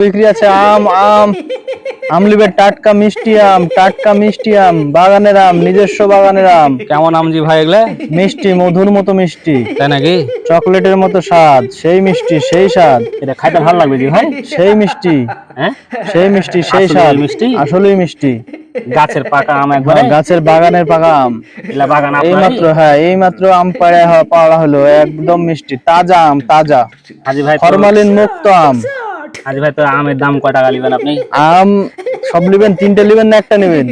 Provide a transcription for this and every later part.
বিক্রি আছে আম আম আম লিবে টাটকা মিষ্টি আম বাগানের আম নিজস্ব বাগানের আম। কেমন আম জি ভাই এগুলা? মিষ্টি মধুর মতো মিষ্টি, তাই নাকি? চকলেটের মতো স্বাদ, সেই মিষ্টি সেই স্বাদ, এটা খাইতে ভালো লাগবে জি ভাই। সেই মিষ্টি হ্যাঁ, সেই মিষ্টি সেই আসলেই স্বাদ, মিষ্টি? আসলেই মিষ্টি। গাছের পাকা আম একবারে। গাছের বাগানের পাকা আম। এলা বাগান এই আপনারই? মাত্র এই মাত্র আম পাড়া হলো, একদম মিষ্টি তাজা আম তাজা, হাজি ভাই তো, ফরমালিন মুক্ত আম। হাজি ভাই তো আমের দাম কয় টাকা নেবেন আপনি? আম সব নেবেন, তিনটে নেবেন না একটা নেবেন?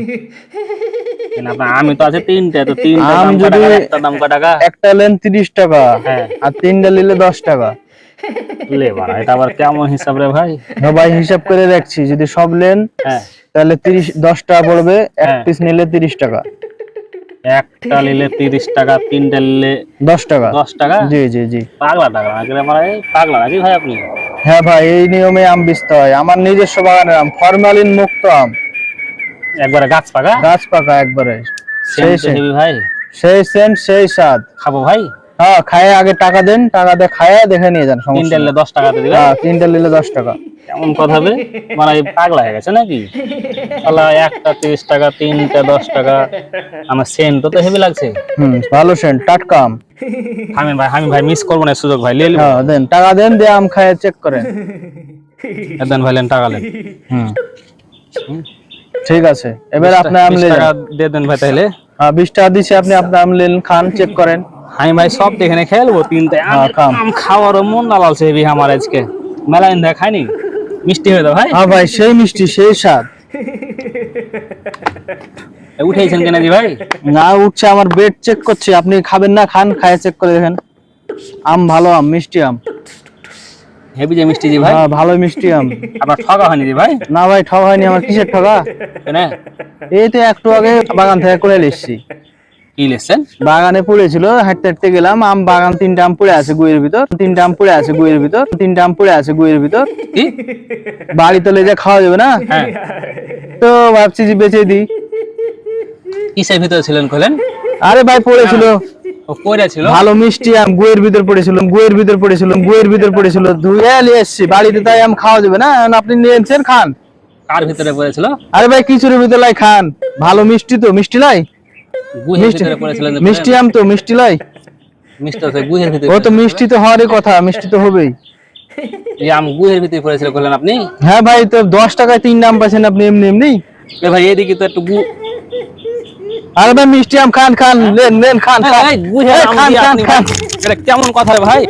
আপনার আমি তো আছে তিনটে, তো তিনটে আম দাম কয় যদি টাকা, একটা দাম কয় টাকা? একটা নেন 30 টাকা, হ্যাঁ। আর তিনটা নিলে 10 টাকা। লে বাড়া, এটা আবার কেমন হিসাব রে ভাই? ভাই হিসাব করে রাখছি, যদি সব নেন হ্যাঁ তাহলে 10 টাকা পড়বে, এক হ্যাঁ। পিস নিলে 30 টাকা। একটা নিলে 30 টাকা, তিনটা নিলে 10 টাকা। 10 টাকা। জি জি জি। পাগলা টাকা নাকি রে মারা, পাগলা নাকি ভাই আপনি? হ্যাঁ ভাই, এই নিয়মে আম বেচতে হয়। আমার নিজস্ব বাগানের আম, ফরমালিন মুক্ত আম, একবারে গাছ পাকা, গাছ পাকা একবারে। সেম তো হেবি ভাই। সেই সেন্ট সেই স্বাদ। খাবো ভাই? হ্যাঁ, খায় আগে টাকা দেন, টাকা দিয়ে খায় দেখে নিয়ে যান, সমস্যা তিনটা নেই। নিলে 10 টাকাতে দিবে? হ্যাঁ, তিনটা নিলে 10 টাকা। কেমন কথা হবে, মানে পাগলা হয়ে গেছে নাকি? শালা একটা 30 টাকা, তিনটা 10 টাকা। আমার সেন্ট তো হেভি লাগছে। ভালো সেন্ট, টাটকা আম। আমি ভাই মিস করবো না সুযোগ ভাই, লিয়ে হ্যাঁ দেন, টাকা দেন, দিয়ে আম খায় চেক করেন। দেন ভাই, লেন টাকা লেন। ঠিক আছে, এবার আপনার আম 20 নিন। টাকা দিয়ে দেন ভাই তাহলে। 20 টাকা দিচ্ছি, আপনি আপনার আম নিন, খান, চেক করেন। আমি ভাই সব এখানে খেলবো তিনটে খাম। আম খাওয়ারও মন না লাগছে হেভি আমার আজকে। মেলা দিন ধরে খাইনি, মিষ্টি হয়ে দাও ভাই। হ্যাঁ ভাই, সেই মিষ্টি সেই স্বাদ। উঠেছেন কেন জি ভাই? না উঠছে, আমার বেড চেক করছি, আপনি খাবেন না, খান, খায় চেক করে দেখেন। আম ভালো আম, মিষ্টি আম। হেভি যে মিষ্টি জি ভাই। হ্যাঁ, ভালো মিষ্টি আম। আপনার ঠকা হয়নি জি ভাই? না ভাই, ঠকা হয়নি। আমার কিসের ঠকা? কেন? এই তো একটু আগে বাগান থেকে করে এসেছি। কি লেছেন? বাগানে পড়েছিল, হাঁটতে হাঁটতে গেলাম, আম বাগান, 3টা আম পড়ে আছে গুয়ের ভিতর, 3টা আম পড়ে আছে গুয়ের ভিতর, 3টা আম পড়ে আছে গুয়ের ভিতর। কি? বাড়িতে লে যা খাওয়া যাবে না, হ্যাঁ। তো ভাবছি যে বেচে দিই। কিসের ভিতরে ছিলেন কইলেন? আরে ভাই পড়েছিল, ও কইরা ছিল। ভালো মিষ্টি আম গুয়ের ভিতর পড়েছিল, গুয়ের ভিতর পড়েছিল, ধুয়ে নিয়ে এসেছি বাড়িতে, তাই আম খাওয়া যাবে না, এখন আপনি নিয়ে এসেছেন, খান। কার ভিতরে পড়েছিল? আরে ভাই, খিচুড়ির ভিতর লাই খান, ভালো মিষ্টি তো, মিষ্টি লাই, গুহের ভিতরে পড়েছিলেন যে? মিষ্টি আম তো, মিষ্টি লাই। মিষ্টি আছে গুহের ভিতরে। ও তো মিষ্টি তো হওয়ারই কথা, মিষ্টি তো হবেই। এই আম গুহের ভিতরে পড়েছিল কইলেন আপনি? হ্যাঁ ভাই, তো 10 টাকায় 3টা আম পাচ্ছেন আপনি এমনি এমনি। এ ভাই এদিকে তো একটু আরে ভাই, মিষ্টি আম খান, খান, নেন নেন, খান খান, গুহের আম খান দিয়ে খান আপনি খান। এটা কেমন কথা রে ভাই?